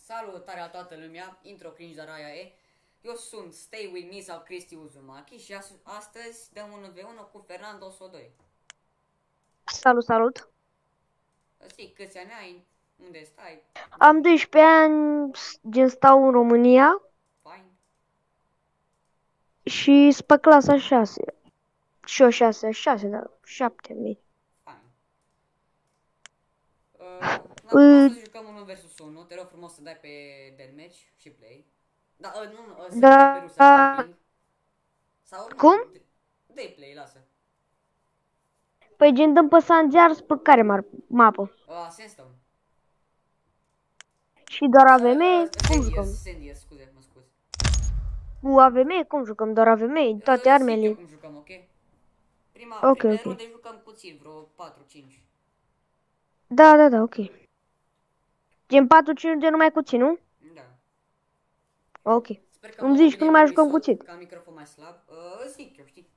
Salutare la toată lumea, intro cringe, dar aia e. Eu sunt Stay With Me sau Cristi Uzumaki și astăzi dăm 1v1 cu Fernando Sodoi. Salut, salut! Zic, câți ani ai? Unde stai? Am 12 ani, gen stau în România. Fain. Și sunt pe clasa 6. Și eu 6, dar 7 mii. Fain. Acum să jucăm 1 vs 1, te rog frumos să dai pe deathmatch și play. Da, nu, să dai pe rusă, camping. Sau nu, Cum? dai play, lasă. Păi gen dăm pe Sandiars pe care mapă? Sandstone. Și doar AVM, cum jucăm? Sandias, scuze, mă scuz. Cu AVM, cum jucăm? Doar AVM, toate armele. Cum jucăm, ok? Prima ok. runde jucăm puțin, vreo 4-5. Da, ok. Gen 4-5 de numai cuțit, nu? Da. Ok. Îmi zici că nu mai jucăm cuțit. Ca microfon mai slab. Zic eu, știi?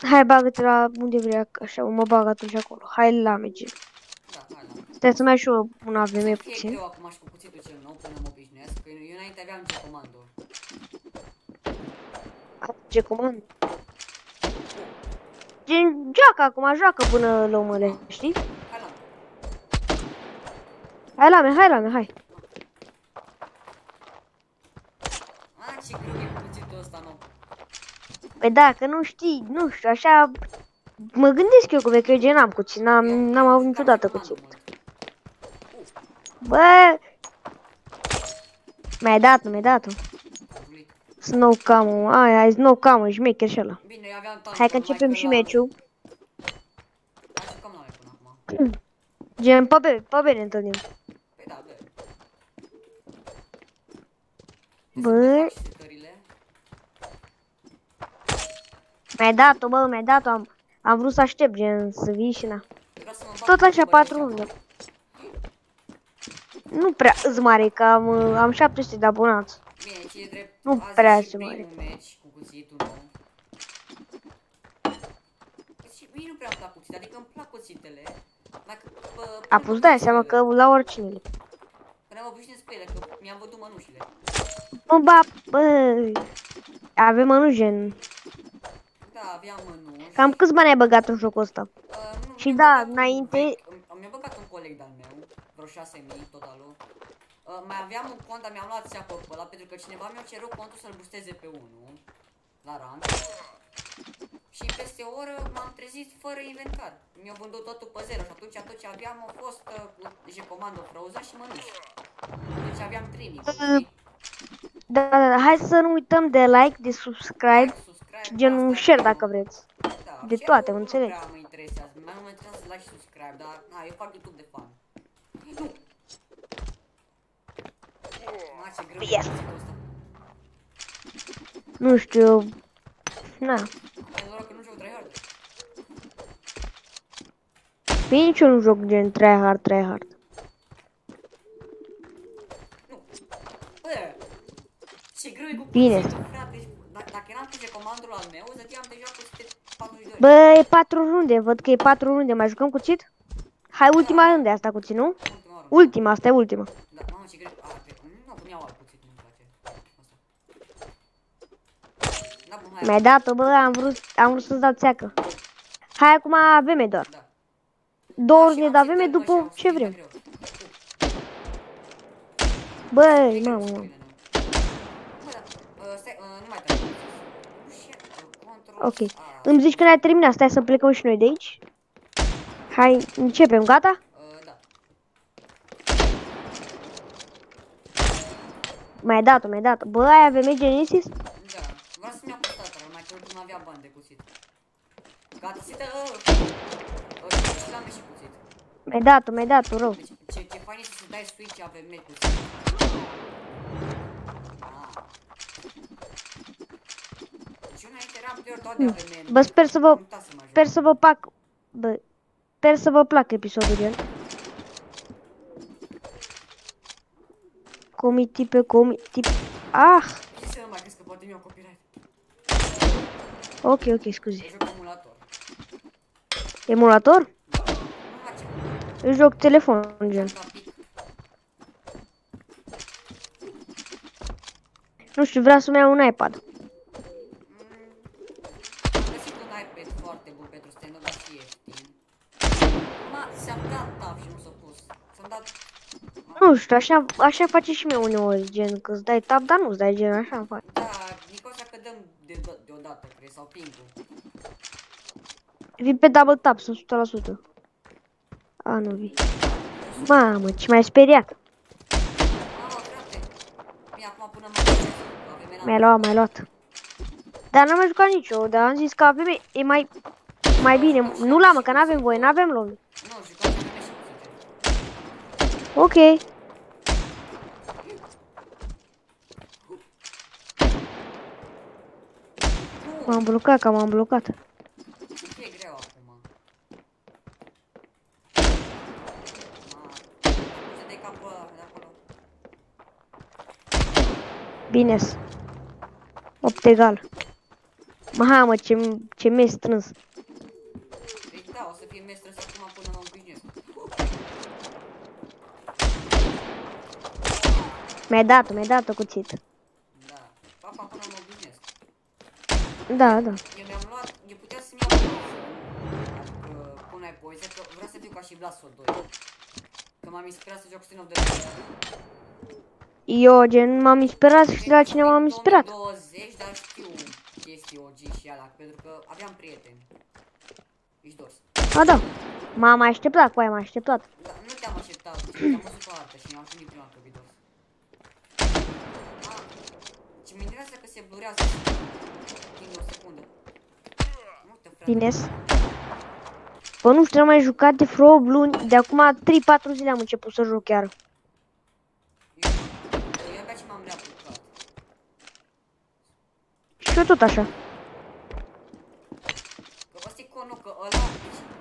Hai, bagă-te la unde vrea, așa, mă bag atunci acolo. Hai la merge. Da, hai la. Stai să mai și eu un AVM E puțin. greu acum și cu cuțitul cel nou până mă obișnuiesc, că eu înainte aveam G-Comando. G-Comando? Gen joacă acum, joacă până la omăle, știi? Hai la mine. Hai la mine, hai. Ce greu e cu cuțitul ăsta nou. Păi da, că nu știi, nu știu, așa. Mă gândesc eu că eu gen am cuțit, n-am avut niciodată cuțit. Bă! Mi-ai dat-o. Snow cam, hai, snow cam, șmecher și ăla. Bine, eu aveam tank. Hai că începem și meciul. Hai să jucăm la noi până acum. Gen, pe B ne întâlnim. Păi da, bă. Bă. Mi-ai dat-o, am vrut să aștept, gen, să vii și na. Tot așa 4 runde. Nu prea îți mare, că am 700 de abonați. Bine, ce e drept. Nu prea îți mare. Primul meci cu cuțitul nou. Și mie nu prea îmi plac cuțitele, adică îmi plac cuțitele. A pus dai seama că la oricine. Până mă obișnuiesc pe ele, că mi-am văzut mănușile. Bă, avem mănuși, gen. Da, aveam mănuși. Cam câți bani ai băgat în jocul ăsta? Și da, înainte... Mi-a băgat un coleg de-al meu, vreo 6.000 totalul. Mai aveam un cont, dar mi-am luat țeapă pe ăla, pentru că cineva mi-a cerut contul să-l boosteze pe 1 la rank. Și peste o oră m-am trezit fără inventar. Mi-au vândut totul pe 0 și atunci tot ce aveam a fost G-Comando Frozen și mănuși. Deci aveam training. Da, hai să nu uităm de like, de subscribe, gen un share dacă vreți. Da, de toate, înțeleg. Nu prea mă interesează, mai mă interesează like și subscribe, dar eu fac YouTube de fan. Nu! Ce greu e ăsta. Nu știu. Na. E doar că nu joc tryhard. Pe nici eu nu joc gen tryhard. Nu. Bă, ce greu e cu bine. cuțitul, frate. Dacă eram cu G-Comandul al meu, zăteam deja cu 42. Bă, e 4 runde, văd că e 4 runde. Mai jucăm cuțit? Hai, ultima rundă asta cuțit, nu? Ultima, asta e ultima. Da, mamă, ce greu. Nu, că mi-au alt cuțit, nu-mi place. Mi-ai dat-o, bă, am vrut să-ți dau țeacă. Hai, acum avem doar. Da. 2 runde de avem după ce vrem. Băi, mamă. Ok. Îmi zici că ne-ai terminat, stai să plecăm și noi de aici. Hai, începem, gata? Da. Mi-ai dat-o. Bă, ai AVM Genesis? Da. Vreau să-mi iau cu tata, mai că nu aveam bani de cuțit. Gata, sită, și l-am și cuțit. Mi-ai dat-o, rău. Ce fain este să dai switch AVM cuțit. Deci eu înainte eram player doar de AVM. Bă, sper să vă placă episodul, gen. Comitipe. Ah! Ce să nu mai crezi că poate mi-au copyright? Ok, scuze. Eu joc emulator. Emulator? Da. Eu joc telefon, gen. Nu știu, vreau să-mi iau un iPad. Am găsit un iPad foarte bun pentru stand-up, dar și ieftin. Ți-am dat tab și nu s-a pus. Ți-am dat... Nu știu, așa face și mie uneori, gen, că îți dai tab, dar nu-ți dai gen, așa îmi faci. Da, din cauza că dăm deodată, cred, sau ping-ul. Vin pe double tap, sunt 100%. A, nu vii. Mamă, ce m-ai speriat. Frate. Bine, acum până Mi-ai luat. Dar n-am mai jucat nicio, dar am zis că avem, e mai bine. Nu la mă, că n-avem voie, n-avem lobby. Nu, jucăm și puțin. Ok. M-am blocat. E greu acum. Ce dai capul ăla de acolo? Bine-s. 8 egal. Mamă, ce mi-ai strâns. Deci da, o să fie mestră să acum până mă obișnuiesc. Mi-ai dat-o cuțit. Da, papa până mă obișnuiesc. Da. Eu mi-am luat, eu putea să-mi iau poeză. Adică puneai poeză, că vreau să fiu ca și Blasful 2. Că m-am inspirat să joc Sin of the Dead. Eu, gen, m-am inspirat și la cine m-am inspirat. 2020, dar știu chestii OG și alea, pentru că aveam prieteni. Ești dors. A, da. M-am așteptat cu aia, m-am așteptat. Da, nu te-am așteptat, te-am văzut pe hartă și mi-am primit prima pe video. Ce mă interesează că se blurează din o secundă. Uite, frate. Bine-s. Bă, nu știu, am mai jucat de vreo 8 luni, de acum 3-4 zile am început să joc chiar. Eu abia ce m-am reapucat. Și eu tot așa. Că ăsta e conul, că ăla...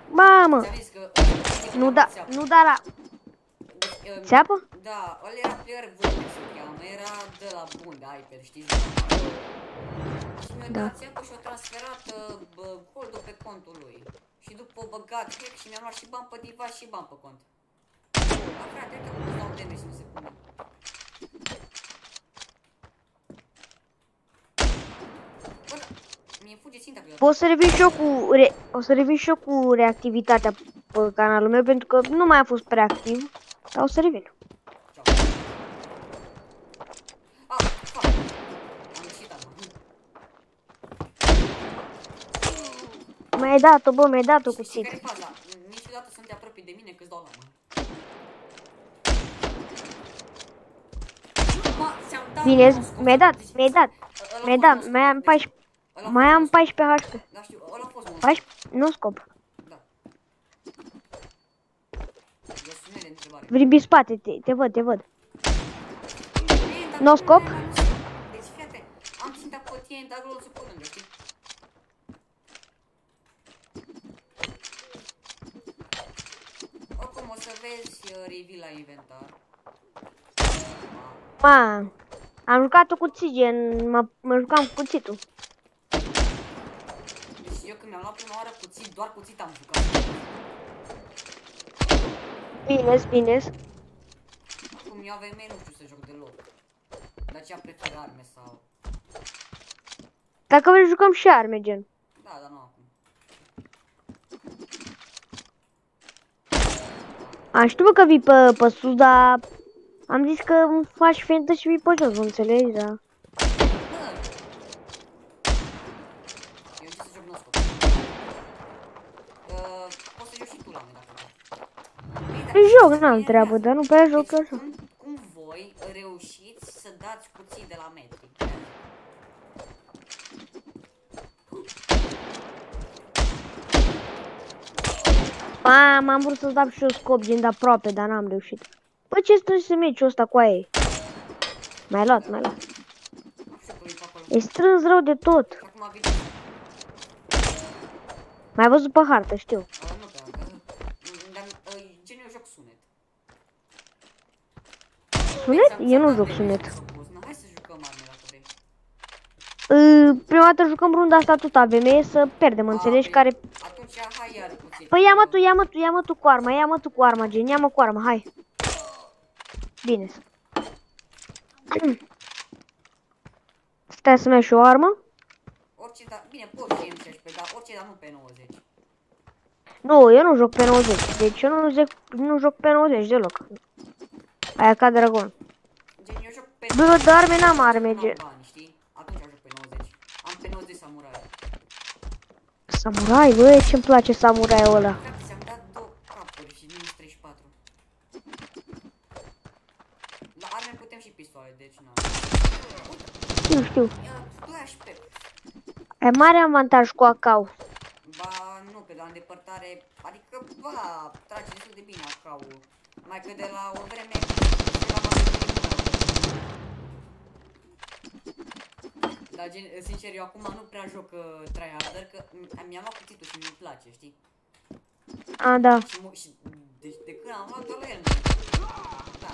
Mamă! Ți-am zis că... Nu da la... Țeapă? Da, ăla era player Vortex se cheamă, era de la bun de iPad, știi? Și mi-a dat țeapă și a transferat gold-ul pe contul lui. Și după o băgat hack și mi-am luat și bani pe device și bani pe cont. Da, frate, uite cum îți dau damage și nu se pune. Bă, da, mi-e fuge ținta pe O să revin și eu cu reactivitatea pe canalul meu, pentru că nu mai a fost prea activ, dar o să revin. Fuck! Am ieșit acum. Mi-ai dat-o, bă, mi-ai dat-o Și cuțit. care-i faza? Niciodată să nu te apropii de mine că-ți dau la mână. Bine, mi-ai dat. Mai am 14 HP. Da, știu, ăla a fost mult. 14? Nu scop. Da. Eu sună de întrebare. Vin pe spate, te văd. No scop? Deci, fiate, am ținta pe tine, dar rolul pe lângă, știi? Oricum o să vezi reveal la inventar. Ma, am jucat-o cu țigen, mă jucam cu cuțitul. Deci eu când mi-am luat prima oară cuțit, doar cuțit am jucat. Bine. Acum eu avem nu știu să joc deloc. De aceea prefer arme sau... Dacă vrei jucăm și arme, gen. Da, dar nu acum. Am știu bă că vii pe sus, dar am zis că îmi faci fentă și vii pe jos, nu înțelegi, da? Eu încerc să joc no-scop. Poți să joci și tu la mine dacă vrei. Joc, n-am treabă, dar nu prea joc așa. Cum voi reușiți să dați cuțit de la metri? M-am vrut să-ți dau și eu scop gen de aproape, dar n-am reușit. Bă, ce strângi să meciul ăsta cu aia? Mi-ai luat. E strâns rău de tot. M-ai văzut pe hartă, știu. Nu prea, dar gen eu joc sunet. Sunet? Eu nu joc sunet. Hai să jucăm arme dacă vrei. Prima dată jucăm runda asta tot AVM să pierdem, înțelegi, care... Atunci hai iar puțin. Păi ia-mă tu cu arma, gen, ia-mă cu arma, hai. Bine. Stai să-mi iau și o armă? Orice, dar, bine, poți și M16, dar orice, dar nu pe 90. Nu, eu nu joc pe 90. Deci eu nu joc pe 90 deloc. Aia ca dragon. Gen, eu joc pe Bă, de arme n-am arme, gen. Bani, știi? Atunci joc pe 90. Am pe 90 samurai. Samurai, bă, ce-mi place samuraiul ăla. Frate, ți-am dat 2 capuri și minus 34. La arme putem și pistoale, deci nu. Știu. 2 HP. Ai mare avantaj cu AK-ul. Ba, nu, că de la îndepărtare, adică, ba, trage destul de bine AK-ul. Mai că de la o vreme, de la dar, gen, sincer, eu acum nu prea joc tryharder, că mi-am luat cuțitul și mi-mi place, știi? A, da. Și deci, de când am luat-o la el, da,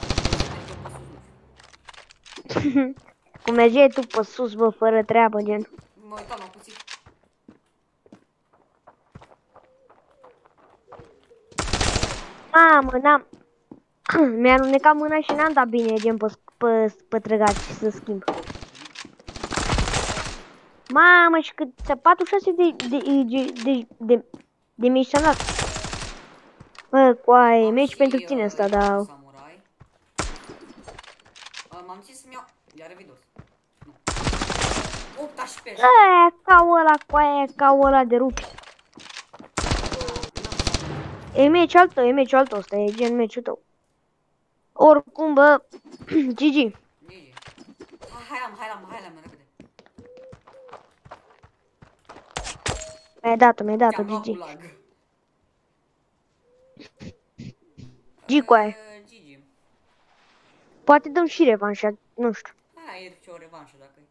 Cum mergeai tu pe sus, bă, fără treabă, gen. mă uitam la cuțit. Mamă, n-am... Mi-a alunecat mâna și n-am dat bine, gen, pe trăgați să schimb. Mamă, și cât 46 de meci s-a dat. Bă, coaie, meci pentru tine ăsta, dar... M-am zis să-mi iau... Iar revidor. Nu. 8 HP. Ca ăla, coaie, ca ăla de rupi. E meciul tău ăsta, e gen meciul tău. Oricum, bă, GG. Hai la repede. Mi-ai dat-o, GG. G, coaie. GG. Poate dăm și revanșa, nu știu. Hai, e ce o revanșă dacă e.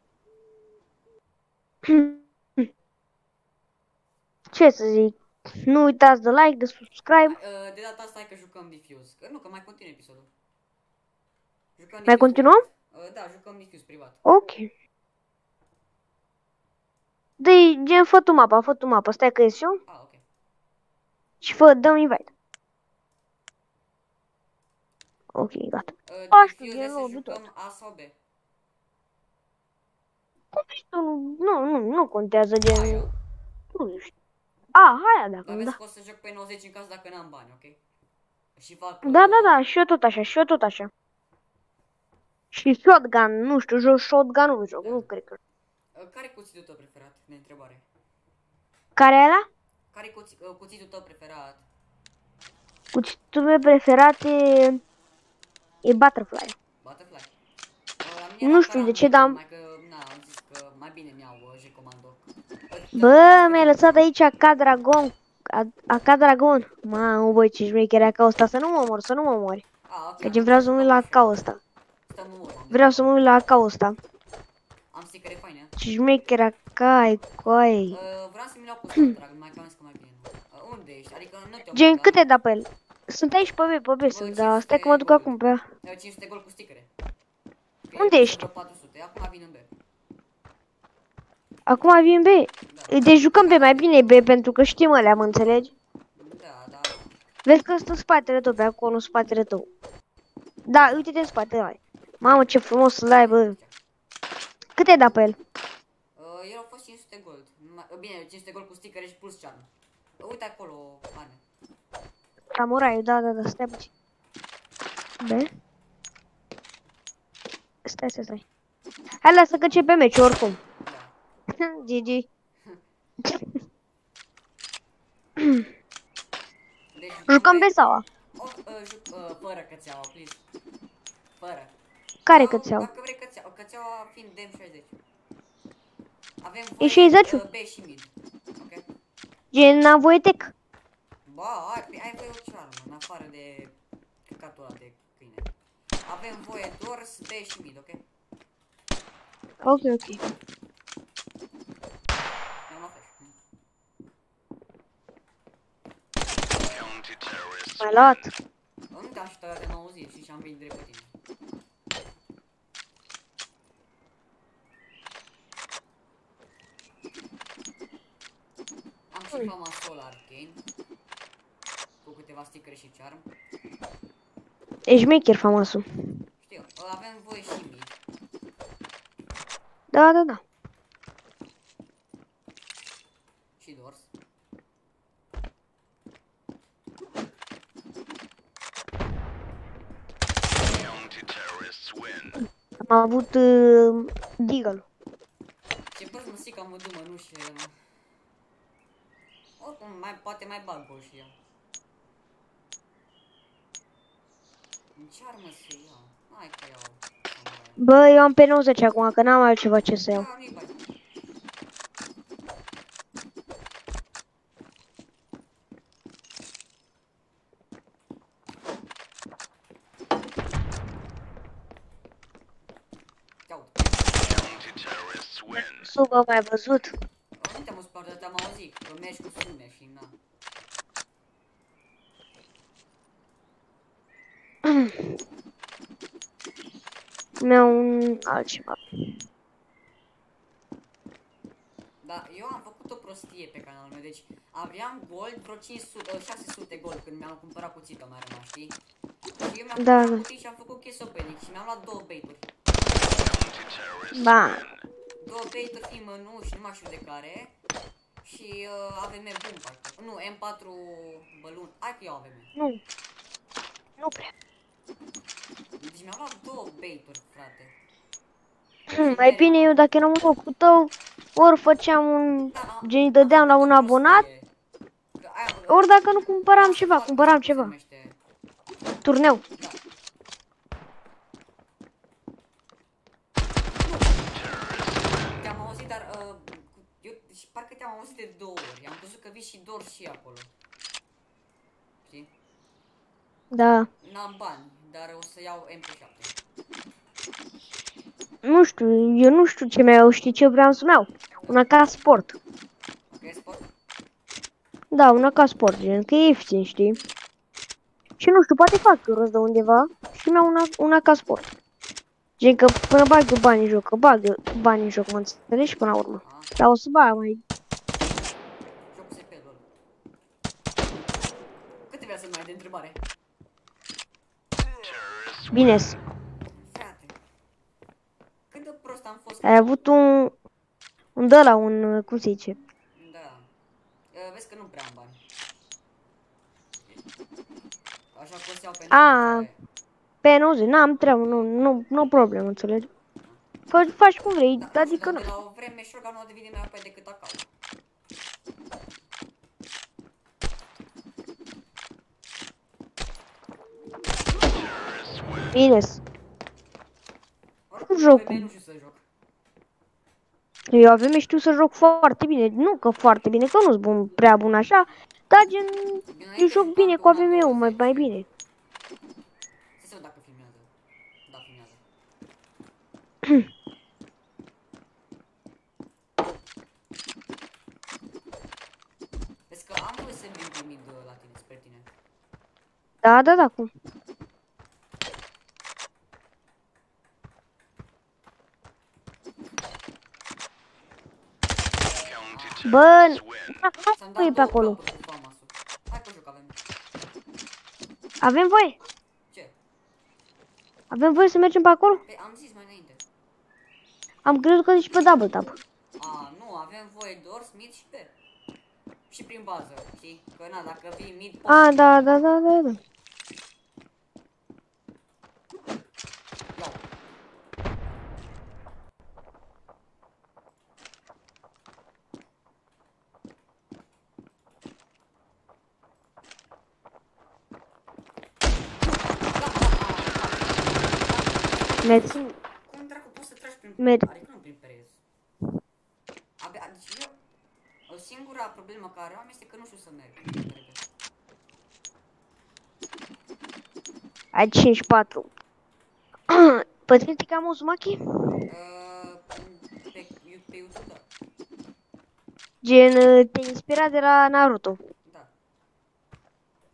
Ce să zic? Nu uitați de like, de subscribe. De data asta hai că jucăm Diffuse. Că nu, că mai continuă episodul. Mai continuăm? Da, jucăm Diffuse privat. Ok. Dă-i, gen, fă tu mapa, stai că ies eu. Ah, ok. Și dăm invite. Ok, gata. Diffuse să jucăm A sau B. Cum știi tu? Nu contează, gen. Hai, Nu știu. A, hai, dacă dar da. vezi că o să joc pe 90 în caz dacă n-am bani, ok? Și fac... Da, și eu tot așa. Și shotgun, nu știu, joc shotgun, nu joc, nu cred că. Care-i cuțitul tău preferat? De întrebare. Care e ăla? Care-i cuțitul tău preferat? Cuțitul meu preferat e Butterfly. Butterfly? Nu știu de ce, dar... Mai că, na, am zis că mai bine mi-au J-Commando. Bă, mi-ai lăsat aici ca dragon. Ca dragon. Mamă, băi, ce șmecher e ca ăsta. Să nu mă omori. Că gen vreau să mă uit la ca ăsta. Vreau să mă uit la ca ăsta. Am sticăre faine. Ce șmecher ca coai. Vreau să-mi iau cu drag, mai că mai bine. Unde ești? Adică nu te-o gen, câte da pe el? Sunt aici pe B sunt, dar stai că mă duc acum pe ea. 500 gol cu sticăre. Unde ești? 400, acum vin în B. Acum vin B. Deci jucăm pe mai bine B, pentru că știm alea, mă înțelegi? Da. Vezi că stă în spatele tău, pe acolo, în spatele tău. Da, uite-te în spatele ăla. Mamă, ce frumos să-l ai, bă. Cât ai dat pe el? El a fost 500 gold. Bine, 500 gold cu sticăre și plus charm. Uite acolo, Ane. Samurai, da, stai puțin. B? Stai. Hai, lasă că începe meciul, oricum. Da. GG. Deci, jucăm pe sau? Fără cățeaua, please. Fără. Care cățeaua? Dacă vrei cățeaua fiind DM60. Avem E 60? B și mid. Ok? Gen, n-am voie tech. Ba, ai voie orice armă, în afară de căcatul ăla de câine. Avem voie dors, B și mid, ok? Ok. Mi-am luat flash. M-ai luat. Nu te-am ajutat de 90 și am venit drept pe tine. Am și fama Solar Arcane. Cu câteva stickere și charm. Ești maker famosul. Știu, avem voie și mid. Da, da, da. Și dors. Am avut Deagle. Ce bă, mă, că am văzut mănușile, mă. Oricum, poate mai bag gol și ea. În ce armă să iau? Hai că iau. Bă, eu am pe 90 acum, că n-am altceva ce să iau. Da, nu-i bani. Subă, mai văzut? Nu te-am spus, dar te-am auzit, că mergi cu sume și na. Mi-au un altceva. Da, eu am făcut o prostie pe canalul meu, deci aveam gold, vreo 600 gold când mi-am cumpărat cuțită mai rămas, știi? Și eu mi-am cumpărat cutii și am făcut chest opening și mi-am luat 2 bait-uri. Ba. 2 bait-uri fi mănuși, nu mai știu de care. Și AVM bun, parcă. Nu, M4 bălun. Hai că eu AVM. Nu. Nu prea. Deci mi-am luat 2 bait-uri, frate. Mai bine eu dacă eram în locul tău, ori făceam un... gen îi dădeam la un abonat, ori dacă nu cumpăram ceva, cumpăram ceva. Turneu. Te-am auzit, dar eu parcă te-am auzit de 2 ori. Am crezut că vii și dor și acolo. Știi? Da. N-am bani, dar o să iau MP7. Nu știu, eu nu știu ce mi-au, știi ce vreau să-mi iau? Un AK Sport. Ok, sport? Da, un AK Sport, gen, că e ieftin, știi? Și nu știu, poate fac rost de undeva și mi-au un AK Sport. Gen că până bag eu bani în joc, că bag bani în joc, mă înțelegi până la urmă. Dar o să bag mai... Jocul SP, lol. Cât trebuia să mai de întrebare? Bine. Frate. Cât de prost am fost? Ai avut un de la un, cum se zice? Da. Vezi că nu prea am bani. Așa că o să iau pe pe 90, n-am treabă, nu problemă, înțelegi? Faci cum vrei, da, adică nu. De la o vreme șurga nu devine mai apoi decât acau. Bine-s. Oricum, jocul. nu știu să joc. Eu avem știu să joc foarte bine, nu că foarte bine, că nu-s bun, prea bun așa, dar gen, eu joc bine cu AVM-ul, mai bine. Să se văd dacă filmează. Da, filmează. Vezi că am voie să vin primit la tine, spre tine. Da, cum? Bă, nu e pe acolo. Hai că joc, avem. Avem voie? Ce? Avem voie să mergem pe acolo? Păi am zis mai înainte. Am crezut că zici pe double tap. Nu, avem voie doar mid și pe. Și prin bază, știi? Că na, dacă vii mid... Da. Mersi. Cum dracu poți să tragi prin... Adică nu prin perez. Deci eu... O singura problemă care am este că nu știu să merg. Ai 5-4. Pătriți cam Uzumaki? Pe YouTube, da. Gen, te inspira de la Naruto. Da.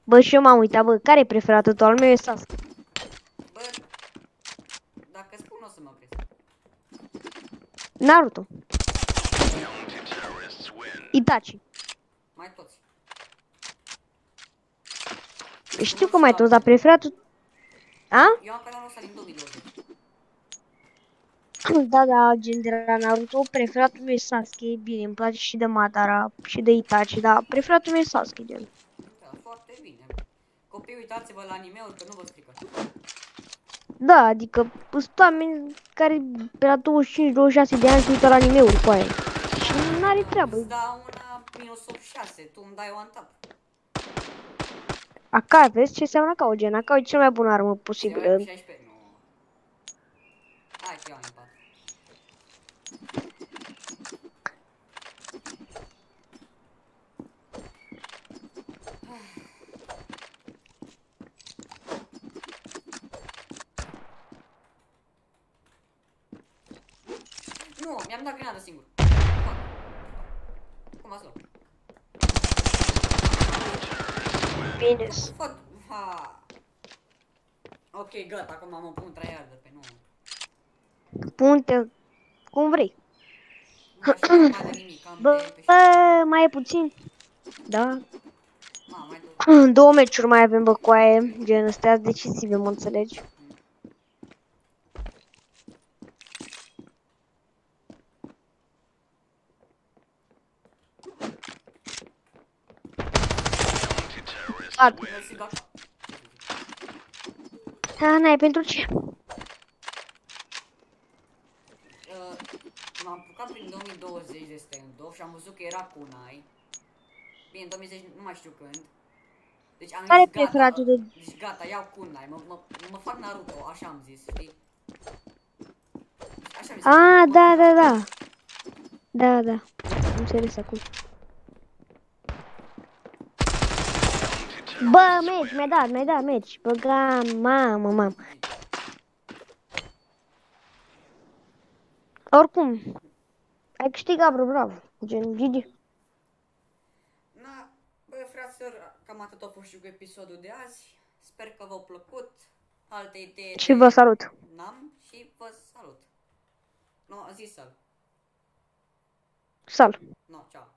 Bă, și eu m-am uitat, bă, care e preferatul tău? Al meu e Sasuke. Bă, dacă spun o să mă crezi. Naruto. Itachi. Mai toți. Știu că mai toți, dar preferatul... A? Eu am canalul ăsta din 2020. Da, da, gen de la Naruto, preferatul meu e Sasuke, bine, îmi place și de Madara și de Itachi, dar preferatul meu e Sasuke, gen. Da, foarte bine. Copii, uitați-vă la anime-uri, că nu vă strică. Da, adică sunt oameni care pe la 25-26 de ani se uită la anime-uri cu aia. Și n-are treabă. Îți dau una minus 86, tu îmi dai one tap. AK, vezi ce înseamnă AK-ul, gen, AK-ul e cea mai bună armă posibilă. 16, nu. Hai că iau impact. Nu, mi-am dat grenadă singur. Cum ați luat? Bine. Fuck. Ha. Ok, gata, acum mă pun tryharder pe nu. Pun-te cum vrei. Mai de nimic, am Bă, pe și... mai e puțin. Da. Ma, mai tot. 2 meciuri mai avem, bă, cu aia, gen, astea decisive, mă înțelegi. Mersi, gata. Da, n-ai pentru ce? M-am apucat prin 2020 de stand-off și am văzut că era kunai. Bine, în 2010 nu mai știu când. Deci am Care zis gata, preferatul de... deci gata, iau kunai, mă fac Naruto, așa am zis, știi? Așa am zis. Ah, da, da, da. Da, da. Am înțeles acum. Bă, meci, mi-ai dat meci. Băga, mamă. Oricum, ai câștigat, bro, bravo. Gen, GG. Na, bă, fraților, cam atât a fost și cu episodul de azi. Sper că v-a plăcut. Alte idei Și vă salut. n-am și vă salut. No, zi sal. Sal. No, ceau.